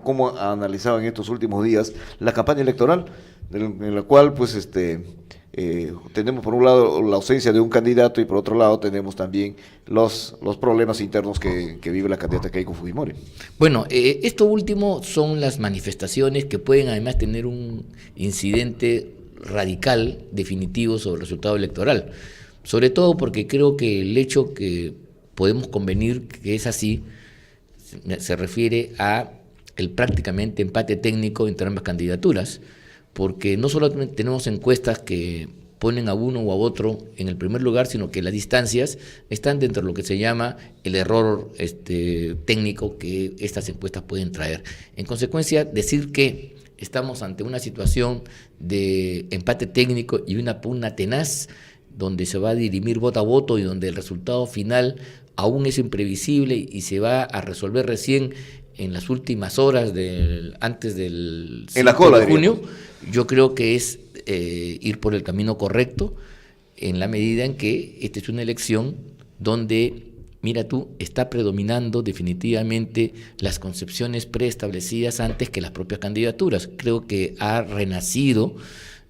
cómo ha analizado en estos últimos días la campaña electoral, en la cual pues tenemos por un lado la ausencia de un candidato y por otro lado tenemos también los problemas internos que vive la candidata Keiko Fujimori. Bueno, esto último son las manifestaciones que pueden además tener un incidente radical, definitivo sobre el resultado electoral. Sobre todo porque creo que el hecho que podemos convenir que es así se refiere a el prácticamente empate técnico entre ambas candidaturas, porque no solamente tenemos encuestas que ponen a uno o a otro en el primer lugar, sino que las distancias están dentro de lo que se llama el error técnico que estas encuestas pueden traer. En consecuencia, decir que estamos ante una situación de empate técnico y una pugna tenaz, donde se va a dirimir voto a voto y donde el resultado final aún es imprevisible y se va a resolver recién en las últimas horas antes del 5 de junio, yo creo que es ir por el camino correcto, en la medida en que esta es una elección donde, mira tú, está predominando definitivamente las concepciones preestablecidas antes que las propias candidaturas. Creo que ha renacido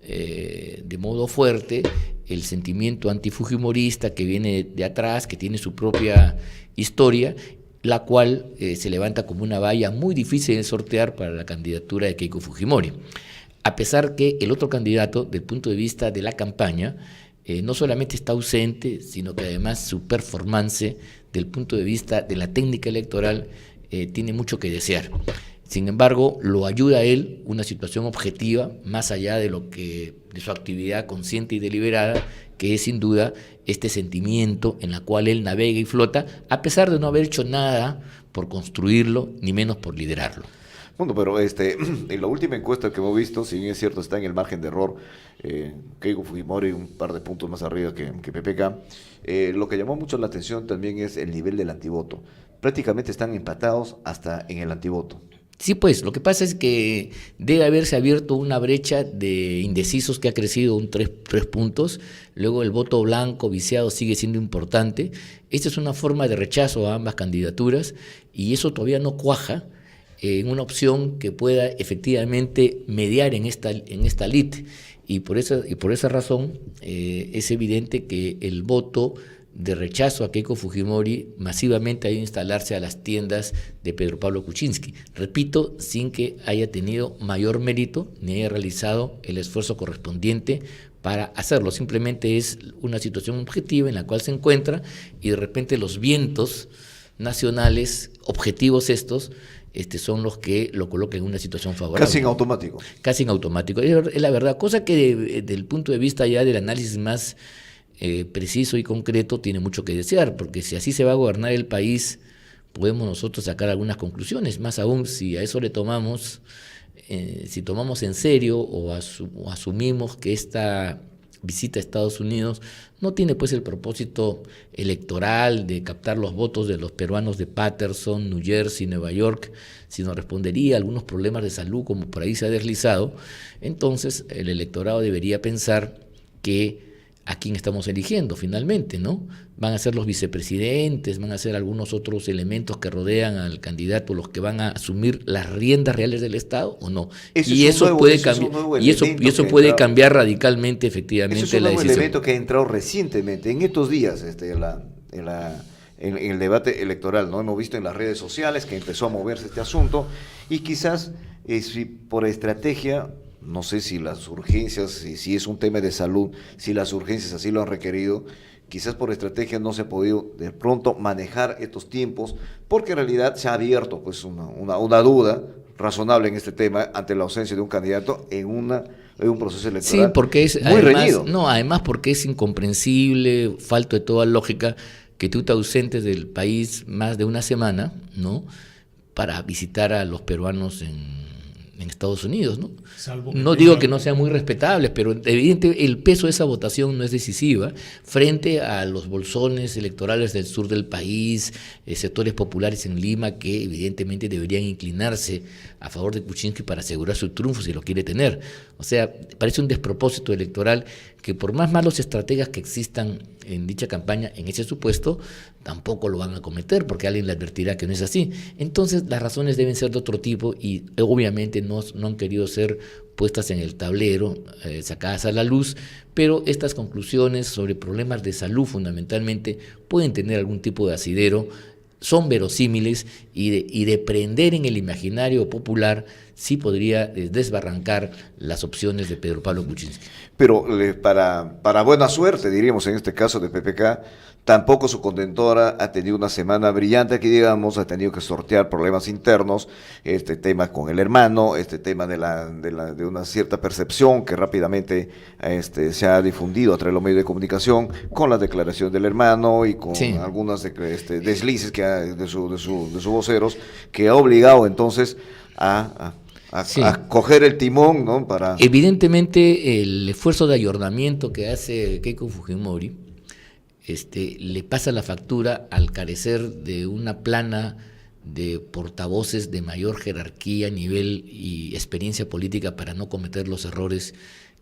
de modo fuerte el sentimiento antifujimorista que viene de atrás, que tiene su propia historia, la cual se levanta como una valla muy difícil de sortear para la candidatura de Keiko Fujimori. A pesar que el otro candidato, del punto de vista de la campaña, no solamente está ausente, sino que además su performance, del punto de vista de la técnica electoral, tiene mucho que desear. Sin embargo, lo ayuda a él una situación objetiva, más allá de su actividad consciente y deliberada, que es sin duda este sentimiento en la cual él navega y flota, a pesar de no haber hecho nada por construirlo, ni menos por liderarlo. Bueno, pero en la última encuesta que hemos visto, si bien es cierto, está en el margen de error, Keiko Fujimori un par de puntos más arriba que PPK, lo que llamó mucho la atención también es el nivel del antivoto. Prácticamente están empatados hasta en el antivoto. Sí, pues, lo que pasa es que debe haberse abierto una brecha de indecisos que ha crecido un 3 puntos, luego el voto blanco viciado sigue siendo importante. Esta es una forma de rechazo a ambas candidaturas y eso todavía no cuaja en una opción que pueda efectivamente mediar en esta lid. Y por esa razón es evidente que el voto de rechazo a Keiko Fujimori masivamente ha ido a instalarse a las tiendas de Pedro Pablo Kuczynski. Repito, sin que haya tenido mayor mérito ni haya realizado el esfuerzo correspondiente para hacerlo. Simplemente es una situación objetiva en la cual se encuentra y de repente los vientos nacionales, objetivos estos, son los que lo colocan en una situación favorable. Casi en automático. Casi en automático. Es la verdad, cosa que desde el punto de vista ya del análisis más preciso y concreto tiene mucho que desear, porque si así se va a gobernar el país, podemos nosotros sacar algunas conclusiones, más aún si a eso le tomamos, si tomamos en serio o asumimos que esta visita a Estados Unidos no tiene pues el propósito electoral de captar los votos de los peruanos de Paterson, New Jersey, Nueva York, sino respondería a algunos problemas de salud como por ahí se ha deslizado. Entonces el electorado debería pensar que a quién estamos eligiendo finalmente, ¿no? Van a ser los vicepresidentes, van a ser algunos otros elementos que rodean al candidato los que van a asumir las riendas reales del Estado o no. Y eso puede cambiar radicalmente efectivamente ese es un nuevo decisión. Elemento que ha entrado recientemente, en estos días, en el debate electoral, ¿no? Hemos visto en las redes sociales que empezó a moverse este asunto y quizás si por estrategia, no sé si las urgencias, si es un tema de salud, si las urgencias así lo han requerido, quizás por estrategia no se ha podido de pronto manejar estos tiempos, porque en realidad se ha abierto pues una duda razonable en este tema ante la ausencia de un candidato en un proceso electoral. Sí, porque es muy reñido. No, además porque es incomprensible, falto de toda lógica, que tú te ausentes del país más de una semana, ¿no?, para visitar a los peruanos en Estados Unidos, ¿no? Salvo No digo que no sean muy respetables, pero evidentemente el peso de esa votación no es decisiva frente a los bolsones electorales del sur del país, sectores populares en Lima que evidentemente deberían inclinarse a favor de Kuczynski para asegurar su triunfo si lo quiere tener. O sea, parece un despropósito electoral que por más malos estrategas que existan en dicha campaña, en ese supuesto, tampoco lo van a cometer porque alguien le advertirá que no es así. Entonces las razones deben ser de otro tipo y obviamente no han querido ser puestas en el tablero, sacadas a la luz, pero estas conclusiones sobre problemas de salud fundamentalmente pueden tener algún tipo de asidero, son verosímiles y de prender en el imaginario popular sí podría desbarrancar las opciones de Pedro Pablo Kuczynski. Pero para buena suerte, diríamos en este caso de PPK, tampoco su contentora ha tenido una semana brillante, que digamos, ha tenido que sortear problemas internos, este tema con el hermano, este tema de una cierta percepción que rápidamente se ha difundido a través de los medios de comunicación, con la declaración del hermano y con algunas deslices de sus voceros, que ha obligado entonces a coger el timón, ¿no? Evidentemente el esfuerzo de ayornamiento que hace Keiko Fujimori le pasa la factura al carecer de una plana de portavoces de mayor jerarquía, nivel y experiencia política para no cometer los errores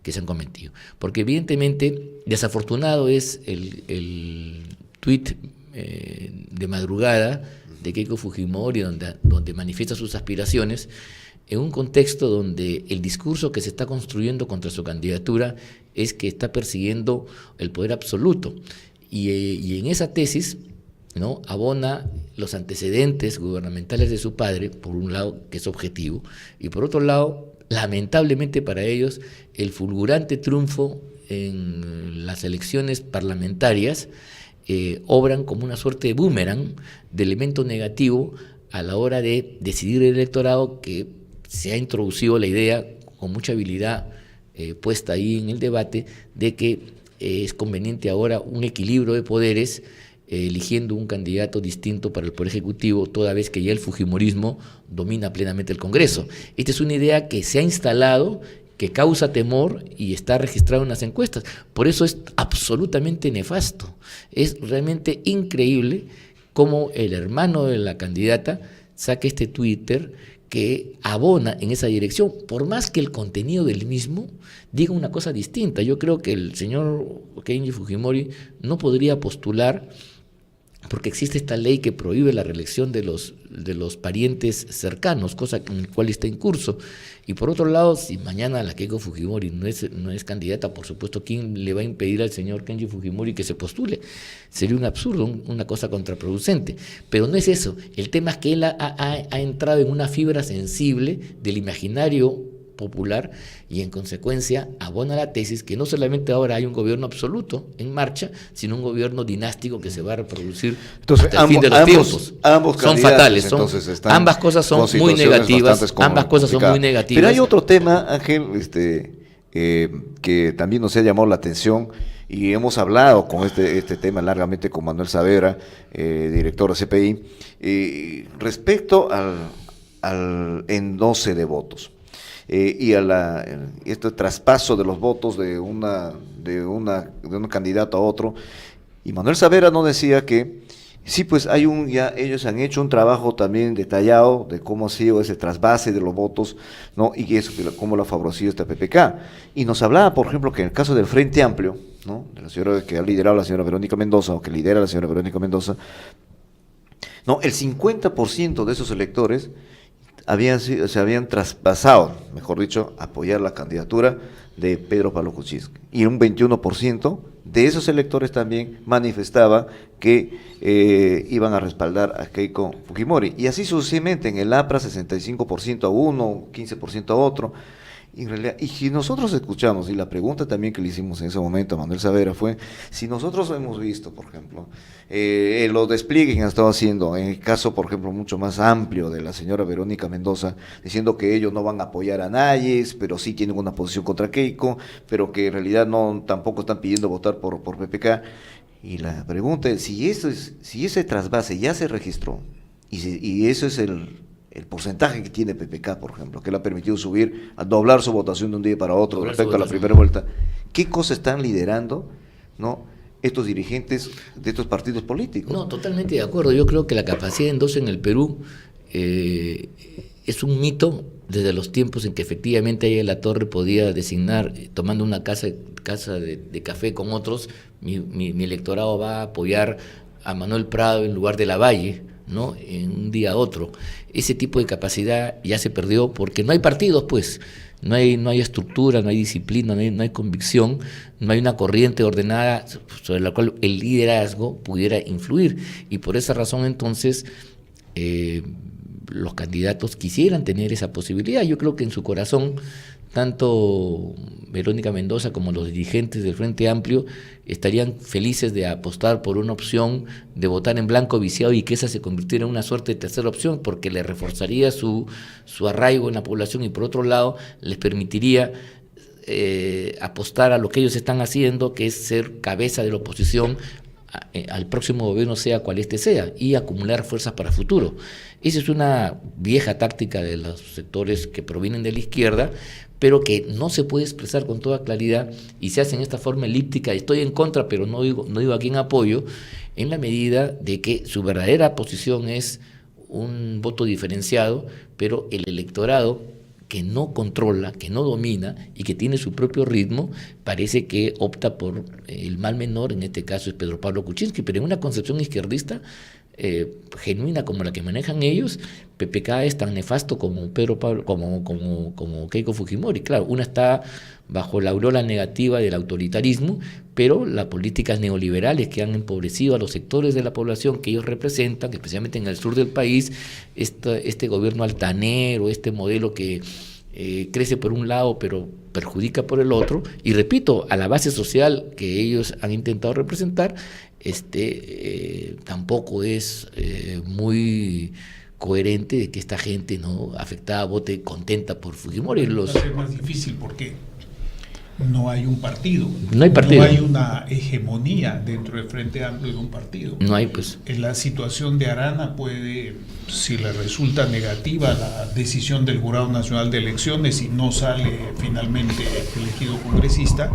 que se han cometido. Porque evidentemente desafortunado es el tuit de madrugada de Keiko Fujimori donde manifiesta sus aspiraciones en un contexto donde el discurso que se está construyendo contra su candidatura es que está persiguiendo el poder absoluto. Y en esa tesis, ¿no?, abona los antecedentes gubernamentales de su padre, por un lado, que es objetivo, y por otro lado, lamentablemente para ellos, el fulgurante triunfo en las elecciones parlamentarias obran como una suerte de boomerang, de elemento negativo a la hora de decidir el electorado, que se ha introducido la idea con mucha habilidad puesta ahí en el debate de que es conveniente ahora un equilibrio de poderes, eligiendo un candidato distinto para el Poder Ejecutivo, toda vez que ya el fujimorismo domina plenamente el Congreso. Esta es una idea que se ha instalado, que causa temor y está registrada en las encuestas. Por eso es absolutamente nefasto. Es realmente increíble cómo el hermano de la candidata saca este Twitter que abona en esa dirección, por más que el contenido del mismo diga una cosa distinta. Yo creo que el señor Kenji Fujimori no podría postular porque existe esta ley que prohíbe la reelección de los parientes cercanos, cosa en la cual está en curso. Y por otro lado, si mañana la Keiko Fujimori no es candidata, por supuesto, ¿quién le va a impedir al señor Kenji Fujimori que se postule? Sería un absurdo, una cosa contraproducente. Pero no es eso. El tema es que él ha entrado en una fibra sensible del imaginario popular y en consecuencia abona la tesis que no solamente ahora hay un gobierno absoluto en marcha, sino un gobierno dinástico que se va a reproducir hasta el fin de los tiempos. Son fatales, ambas cosas son muy negativas, Pero hay otro tema, Ángel, que también nos ha llamado la atención y hemos hablado con este tema largamente con Manuel Saavedra, director de CPI, respecto al endoce de votos. Y este traspaso de los votos de un candidato a otro. Y Manuel Saavedra nos decía que sí, pues ellos han hecho un trabajo también detallado de cómo ha sido ese trasvase de los votos, ¿no? Y eso, cómo lo ha favorecido esta PPK. Y nos hablaba, por ejemplo, que en el caso del Frente Amplio, ¿no?, de la señora que ha liderado la señora Verónica Mendoza, o que lidera la señora Verónica Mendoza, ¿no?, el 50% de esos electores se habían traspasado, mejor dicho, a apoyar la candidatura de Pedro Pablo Kuczynski. Y un 21% de esos electores también manifestaba que iban a respaldar a Keiko Fujimori. Y así sucesivamente, en el APRA 65% a uno, 15% a otro. Y en realidad, y si nosotros escuchamos, y la pregunta también que le hicimos en ese momento a Manuel Saavedra fue, si nosotros hemos visto, por ejemplo, los despliegues que han estado haciendo, en el caso, por ejemplo, mucho más amplio de la señora Verónica Mendoza, diciendo que ellos no van a apoyar a nadie, pero sí tienen una posición contra Keiko, pero que en realidad tampoco están pidiendo votar por PPK. Y la pregunta es, si ese trasvase ya se registró, y eso es el porcentaje que tiene PPK, por ejemplo, que le ha permitido subir, a doblar su votación de un día para otro Doblar respecto su a la votación. primera vuelta. ¿Qué cosas están liderando, ¿no?, estos dirigentes de estos partidos políticos? No, totalmente de acuerdo. Yo creo que la capacidad de endoso en el Perú es un mito desde los tiempos en que efectivamente ahí la Torre podía designar, tomando una casa de café con otros, mi electorado va a apoyar a Manuel Prado en lugar de Lavalle, ¿no?, en un día a otro. Ese tipo de capacidad ya se perdió porque no hay partidos, pues. No hay estructura, no hay disciplina, no hay convicción, no hay una corriente ordenada sobre la cual el liderazgo pudiera influir. Y por esa razón, entonces, los candidatos quisieran tener esa posibilidad. Yo creo que en su corazón, tanto Verónica Mendoza como los dirigentes del Frente Amplio estarían felices de apostar por una opción de votar en blanco viciado y que esa se convirtiera en una suerte de tercera opción, porque le reforzaría su arraigo en la población y por otro lado les permitiría apostar a lo que ellos están haciendo, que es ser cabeza de la oposición al próximo gobierno, sea cual este sea, y acumular fuerzas para futuro. Esa es una vieja táctica de los sectores que provienen de la izquierda, pero que no se puede expresar con toda claridad y se hace en esta forma elíptica. Estoy en contra, pero no digo a quién apoyo, en la medida de que su verdadera posición es un voto diferenciado, pero el electorado que no controla, que no domina y que tiene su propio ritmo, parece que opta por el mal menor, en este caso es Pedro Pablo Kuczynski, pero en una concepción izquierdista genuina como la que manejan ellos, PPK es tan nefasto como Pedro Pablo, como Keiko Fujimori. Claro, una está bajo la aureola negativa del autoritarismo, pero las políticas neoliberales que han empobrecido a los sectores de la población que ellos representan, especialmente en el sur del país, este gobierno altanero, este modelo que crece por un lado pero perjudica por el otro, y repito, a la base social que ellos han intentado representar, tampoco es muy coherente de que esta gente no afectada vote contenta por Fujimori. Va a ser más difícil porque no hay un partido. No hay partido. No hay una hegemonía dentro del Frente Amplio de un partido. No hay, pues. En la situación de Arana puede, si le resulta negativa la decisión del Jurado Nacional de Elecciones y no sale finalmente elegido congresista,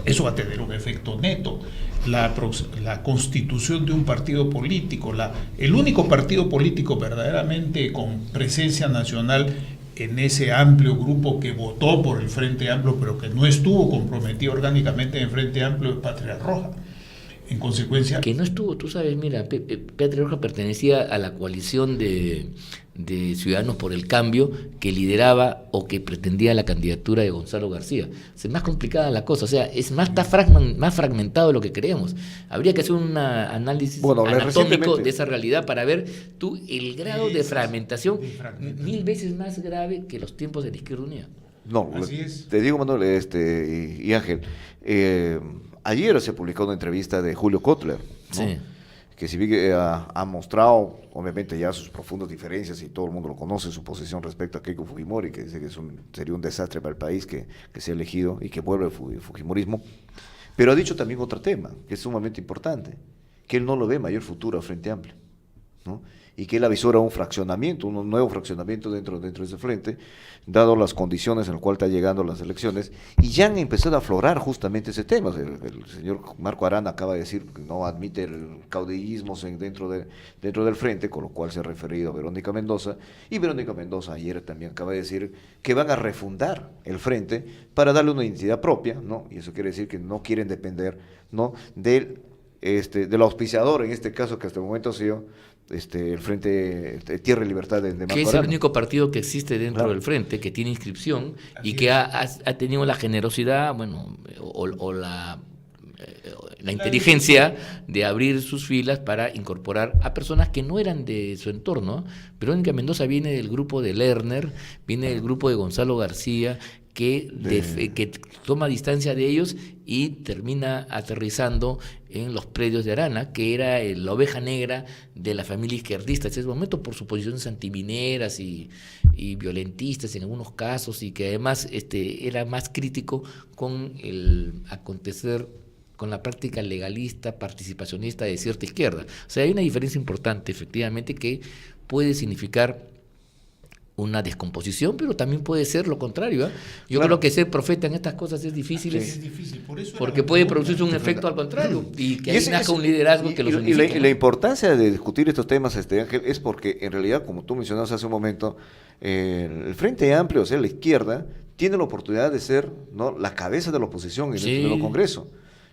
eso va a tener un efecto neto. La constitución de un partido político, el único partido político verdaderamente con presencia nacional en ese amplio grupo que votó por el Frente Amplio, pero que no estuvo comprometido orgánicamente en el Frente Amplio, es Patria Roja. En consecuencia... Que no estuvo, tú sabes, mira, Patria Roja pertenecía a la coalición de Ciudadanos por el Cambio que lideraba o que pretendía la candidatura de Gonzalo García. Es más complicada la cosa, o sea, está más fragmentado de lo que creemos. Habría que hacer un análisis anatómico de esa realidad para ver el grado de fragmentación 1000 veces más grave que los tiempos de la Izquierda Unida. No, te digo, Manuel y Ángel, ayer se publicó una entrevista de Julio Kotler, ¿no? Sí. Que si bien ha mostrado, obviamente, ya sus profundas diferencias y todo el mundo lo conoce, su posición respecto a Keiko Fujimori, que dice que sería un desastre para el país que sea elegido y que vuelva el fujimorismo, pero ha dicho también otro tema, que es sumamente importante, que él no lo ve mayor futuro al Frente Amplio, ¿no? Y que él avisora un nuevo fraccionamiento dentro de ese frente, dado las condiciones en las cuales está llegando las elecciones, y ya han empezado a aflorar justamente ese tema. El señor Marco Arana acaba de decir que no admite el caudillismo dentro del frente, con lo cual se ha referido a Verónica Mendoza, y Verónica Mendoza ayer también acaba de decir que van a refundar el frente para darle una identidad propia, ¿no? Y eso quiere decir que no quieren depender, ¿no?, del auspiciador, en este caso que hasta el momento ha sido el Frente Tierra y Libertad de Marco que es Arana. el único partido que existe dentro Claro. del Frente, que tiene inscripción. Así y que es. ha tenido la generosidad, bueno, o la inteligencia de abrir sus filas para incorporar a personas que no eran de su entorno. Verónica Mendoza viene del grupo de Lerner, viene del grupo de Gonzalo García, que toma distancia de ellos y termina aterrizando en los predios de Arana, que era la oveja negra de la familia izquierdista en ese momento, por sus posiciones antimineras y violentistas en algunos casos, y que además era más crítico con el acontecer, con la práctica legalista, participacionista de cierta izquierda. O sea, hay una diferencia importante, efectivamente, que puede significar una descomposición, pero también puede ser lo contrario. Yo Claro. creo que ser profeta en estas cosas es difícil, Es difícil, por eso era porque la puede pregunta. producirse un efecto al contrario y que Y ahí ese- nazca ese- un liderazgo que los y unifique, la ¿no? importancia de discutir estos temas, Ángel, es porque en realidad, como tú mencionabas hace un momento, el Frente Amplio, o sea, la izquierda, tiene la oportunidad de ser, ¿no?, la cabeza de la oposición en Sí. el nuevo Congreso.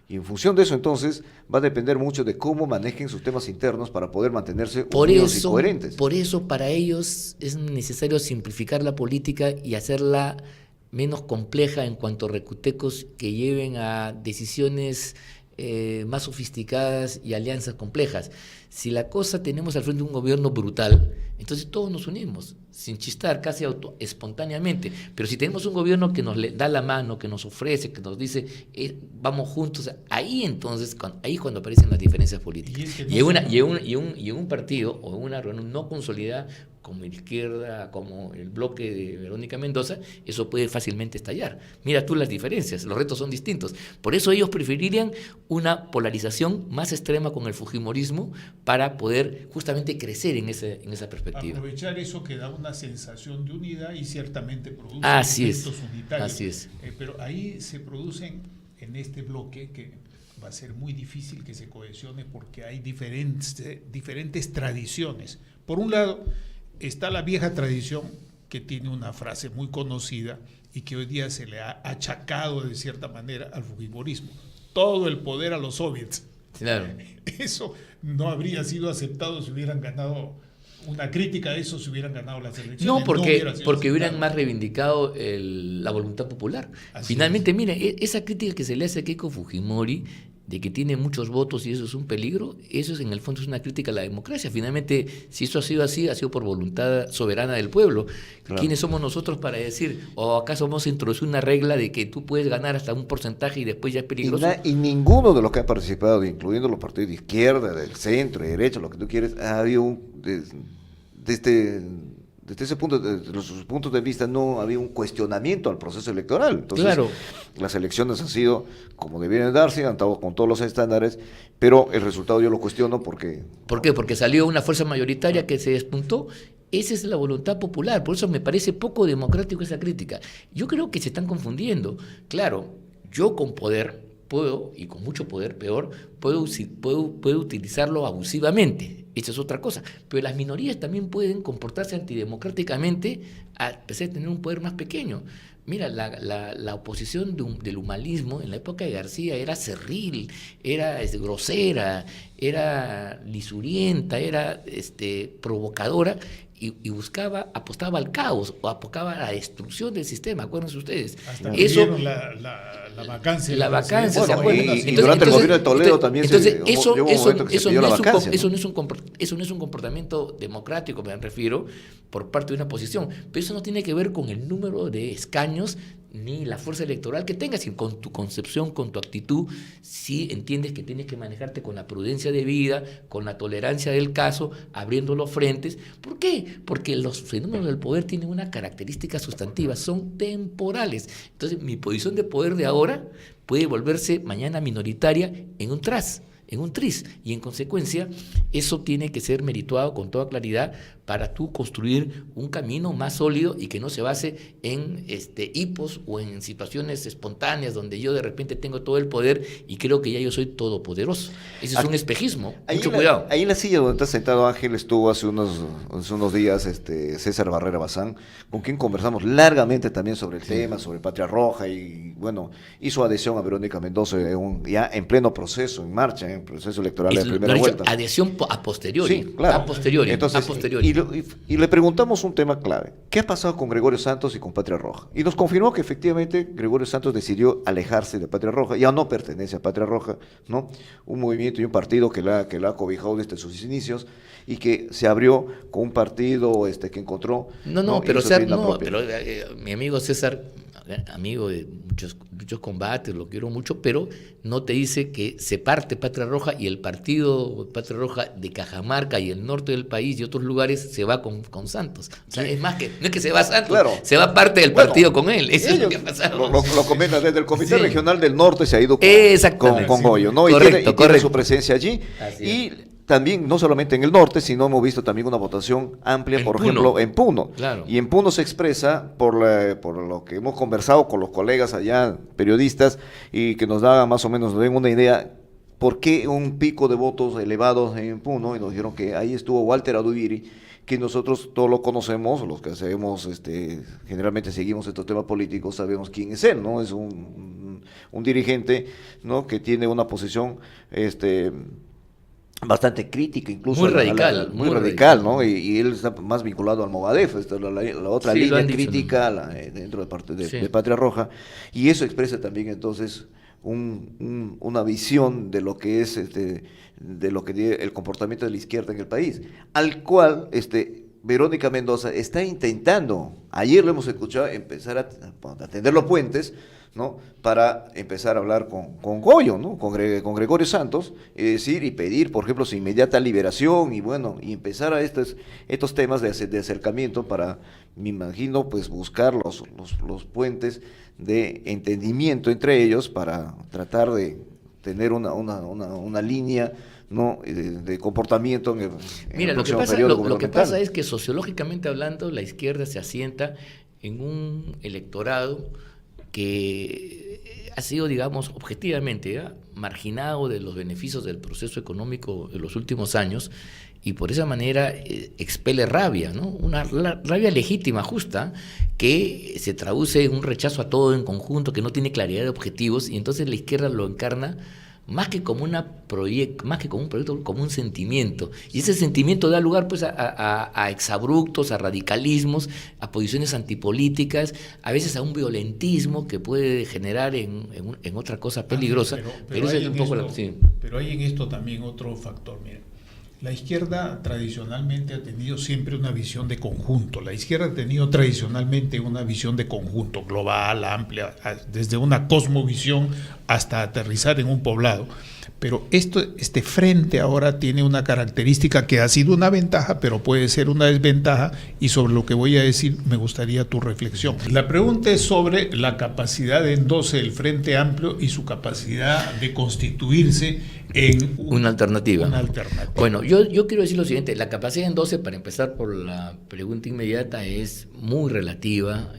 Y en función de eso, entonces, va a depender mucho de cómo manejen sus temas internos para poder mantenerse unidos y coherentes. Por eso, para ellos es necesario simplificar la política y hacerla menos compleja en cuanto a recutecos que lleven a decisiones más sofisticadas y alianzas complejas. Si la cosa tenemos al frente un gobierno brutal, entonces todos nos unimos, sin chistar, casi espontáneamente. Pero si tenemos un gobierno que nos da la mano, que nos ofrece, que nos dice, vamos juntos, ahí entonces, ahí cuando aparecen las diferencias políticas. Y en un partido o en una reunión no consolidada, como la izquierda, como el bloque de Verónica Mendoza, eso puede fácilmente estallar. Mira tú las diferencias, los retos son distintos. Por eso ellos preferirían una polarización más extrema con el fujimorismo para poder justamente crecer en esa perspectiva. Aprovechar eso que da una sensación de unidad y ciertamente produce Así es, efectos unitarios. así es. Pero ahí se producen en este bloque que va a ser muy difícil que se cohesione porque hay diferentes tradiciones. Por un lado, está la vieja tradición que tiene una frase muy conocida y que hoy día se le ha achacado de cierta manera al fujimorismo: todo el poder a los soviets. Claro. Eso no habría sido aceptado si hubieran ganado, una crítica a eso si hubieran ganado las elecciones. No, porque hubiera sido hubieran aceptado. más reivindicado la voluntad popular. Así Finalmente, mire, esa crítica que se le hace a Keiko Fujimori, de que tiene muchos votos y eso es un peligro, eso es, en el fondo es una crítica a la democracia. Finalmente, si eso ha sido así, ha sido por voluntad soberana del pueblo. Claro. ¿Quiénes somos nosotros para decir, o acaso vamos a introducir una regla de que tú puedes ganar hasta un porcentaje y después ya es peligroso? Y ninguno de los que han participado, incluyendo los partidos de izquierda, del centro, de derecha, lo que tú quieres, ha habido desde ese punto, desde sus puntos de vista, no había un cuestionamiento al proceso electoral. Entonces, Claro. las elecciones han sido como debieron darse, han estado con todos los estándares, pero el resultado yo lo cuestiono porque... ¿Por qué? Porque salió una fuerza mayoritaria que se despuntó. Esa es la voluntad popular, por eso me parece poco democrático esa crítica. Yo creo que se están confundiendo. Claro, yo con poder puedo, y con mucho poder, peor, puedo utilizarlo abusivamente. Esa es otra cosa. Pero las minorías también pueden comportarse antidemocráticamente a pesar de tener un poder más pequeño. Mira, la oposición del humanismo en la época de García era cerril, era grosera, era lisurienta, era provocadora y apostaba al caos o apostaba a la destrucción del sistema. Acuérdense ustedes. Hasta que vieron la vacancia. La vacancia, Bueno, ¿se acuerdan? y durante el gobierno de Toledo también eso llegó un momento que se pidió la vacancia, eso ¿no? no es un comportamiento democrático, me refiero, por parte de una oposición, pero eso no tiene que ver con el número de escaños ni la fuerza electoral que tengas, sino con tu concepción, con tu actitud, si entiendes que tienes que manejarte con la prudencia debida, con la tolerancia del caso, abriendo los frentes. ¿Por qué? Porque los fenómenos del poder tienen una característica sustantiva, son temporales. Entonces, mi posición de poder de ahora puede volverse mañana minoritaria en un tris, y en consecuencia eso tiene que ser merituado con toda claridad para tú construir un camino más sólido y que no se base en hipos o en situaciones espontáneas donde yo de repente tengo todo el poder y creo que ya yo soy todopoderoso. Ese es un espejismo, mucho cuidado. Ahí en la silla donde está sentado Ángel estuvo hace unos días César Barrera Bazán, con quien conversamos largamente también sobre el tema, sobre Patria Roja, y bueno, hizo adhesión a Verónica Mendoza ya en pleno proceso, en marcha, en proceso electoral de primera vuelta. Adhesión a posteriori. Sí, claro. A posteriori. Entonces, a posteriori. Y le preguntamos un tema clave. ¿Qué ha pasado con Gregorio Santos y con Patria Roja? Y nos confirmó que efectivamente Gregorio Santos decidió alejarse de Patria Roja. Ya no pertenece a Patria Roja, ¿no? Un movimiento y un partido que la ha cobijado desde sus inicios y que se abrió con un partido que encontró. Pero pero mi amigo César, amigo de muchos combates, lo quiero mucho, pero no te dice que se parte Patria Roja y el partido Patria Roja de Cajamarca y el norte del país y otros lugares se va con Santos. O sea, es más que, no es que se va Santos, claro, se va parte del partido con él. Eso es lo que ha pasado. Lo comenta desde el Comité Regional del Norte, se ha ido Exactamente. con Goyo, ¿no? Correcto, y tiene su presencia allí. Así y también, no solamente en el norte, sino hemos visto también una votación amplia, por ejemplo, en Puno. Claro. Y en Puno se expresa, por lo que hemos conversado con los colegas allá, periodistas, y que nos daban más o menos, nos den una idea, por qué un pico de votos elevados en Puno, y nos dijeron que ahí estuvo Walter Adubiri, que nosotros todos lo conocemos, los que hacemos, generalmente seguimos estos temas políticos, sabemos quién es él, ¿no? Es un dirigente, ¿no? Que tiene una posición, bastante crítica, incluso muy radical, muy radical, ¿no? Y él está más vinculado al Movadef, la otra Sí, línea dicho, crítica ¿no? dentro de parte Sí. de Patria Roja, y eso expresa también entonces una visión de lo que es de lo que el comportamiento de la izquierda en el país, al cual Verónica Mendoza está intentando, ayer lo hemos escuchado, empezar a tender los puentes, ¿no? Para empezar a hablar con Goyo, ¿no? Con Gregorio Santos, es decir, y pedir, por ejemplo, su inmediata liberación, y bueno, y empezar a estos temas de acercamiento para, me imagino, pues buscar los puentes de entendimiento entre ellos para tratar de tener una línea, ¿no? de comportamiento en Mira, el lo que próximo pasa, periodo lo que gubernamental. pasa es que sociológicamente hablando, la izquierda se asienta en un electorado que ha sido, digamos, objetivamente marginado de los beneficios del proceso económico en los últimos años, y por esa manera expele rabia, ¿no? Una rabia legítima, justa, que se traduce en un rechazo a todo en conjunto, que no tiene claridad de objetivos, y entonces la izquierda lo encarna más que como un proyecto, como un sentimiento. Y ese sentimiento da lugar pues a exabruptos, a radicalismos, a posiciones antipolíticas, a veces a un violentismo que puede generar en otra cosa peligrosa. Pero ese es un poco pero hay en esto también otro factor, mira. La izquierda tradicionalmente ha tenido siempre una visión de conjunto. La izquierda ha tenido tradicionalmente una visión de conjunto, global, amplia, desde una cosmovisión hasta aterrizar en un poblado. Pero este frente ahora tiene una característica que ha sido una ventaja, pero puede ser una desventaja, y sobre lo que voy a decir me gustaría tu reflexión. La pregunta es sobre la capacidad de endoce del Frente Amplio y su capacidad de constituirse en una alternativa. Bueno, yo quiero decir lo siguiente: la capacidad de endoce, para empezar por la pregunta inmediata, es muy relativa.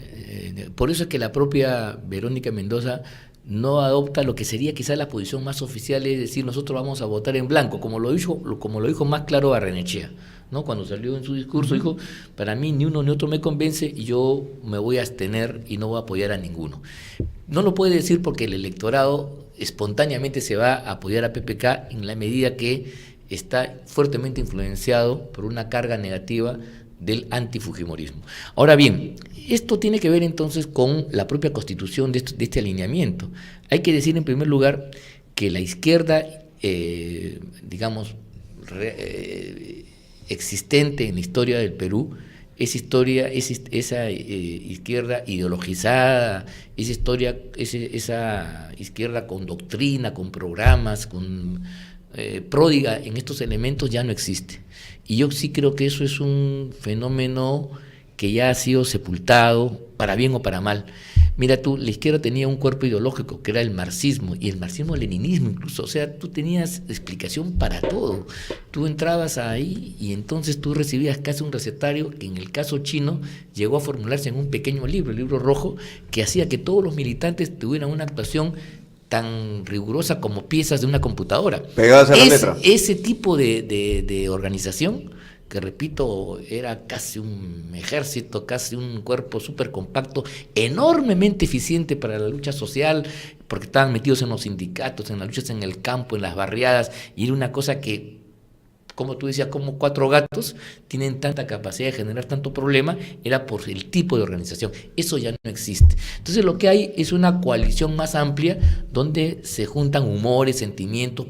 Por eso es que la propia Verónica Mendoza no adopta lo que sería quizás la posición más oficial, es decir, nosotros vamos a votar en blanco, como lo dijo más claro Barrenechea, ¿no? Cuando salió en su discurso, dijo: para mí ni uno ni otro me convence y yo me voy a abstener y no voy a apoyar a ninguno. No lo puede decir porque el electorado espontáneamente se va a apoyar a PPK en la medida que está fuertemente influenciado por una carga negativa del antifujimorismo. Ahora bien, esto tiene que ver entonces con la propia constitución de este alineamiento. Hay que decir en primer lugar que la izquierda, digamos, existente en la historia del Perú, esa izquierda ideologizada, esa izquierda con doctrina, con programas, pródiga en estos elementos, ya no existe. Y yo sí creo que eso es un fenómeno que ya ha sido sepultado, para bien o para mal. Mira tú, la izquierda tenía un cuerpo ideológico que era el marxismo, y el marxismo-leninismo incluso, o sea, tú tenías explicación para todo. Tú entrabas ahí y entonces tú recibías casi un recetario que en el caso chino llegó a formularse en un pequeño libro, el libro rojo, que hacía que todos los militantes tuvieran una actuación tan rigurosa como piezas de una computadora. Pegadas a la letra. Ese tipo de organización, que repito, era casi un ejército, casi un cuerpo súper compacto, enormemente eficiente para la lucha social, porque estaban metidos en los sindicatos, en las luchas en el campo, en las barriadas, y era una cosa que, como tú decías, como 4 gatos tienen tanta capacidad de generar tanto problema, era por el tipo de organización. Eso ya no existe. Entonces lo que hay es una coalición más amplia donde se juntan humores, sentimientos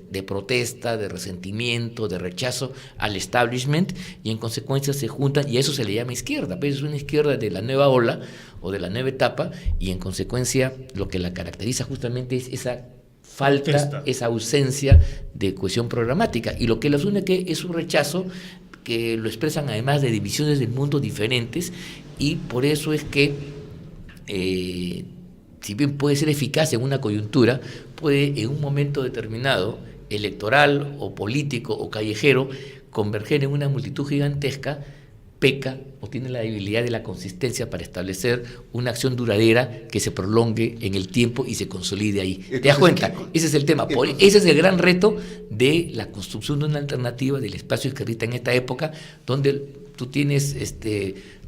de protesta, de resentimiento, de rechazo al establishment, y en consecuencia se juntan, y a eso se le llama izquierda. Pues es una izquierda de la nueva ola o de la nueva etapa, y en consecuencia lo que la caracteriza justamente es esa falta, esa ausencia de cohesión programática, y lo que los une que es un rechazo que lo expresan además de divisiones del mundo diferentes, y por eso es que si bien puede ser eficaz en una coyuntura, puede en un momento determinado electoral o político o callejero, converger en una multitud gigantesca, peca o tiene la debilidad de la consistencia para establecer una acción duradera que se prolongue en el tiempo y se consolide ahí. Entonces, ¿te das cuenta? Ese es el tema. Ese es el gran reto de la construcción de una alternativa del espacio izquierdista en esta época, donde tú tienes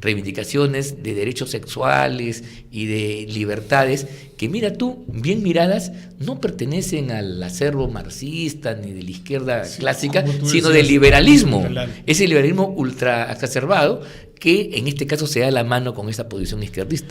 reivindicaciones de derechos sexuales y de libertades que, mira tú, bien miradas, no pertenecen al acervo marxista ni de la izquierda clásica, sino del liberalismo. Es el liberalismo ultra exacerbado que en este caso se da la mano con esa posición izquierdista.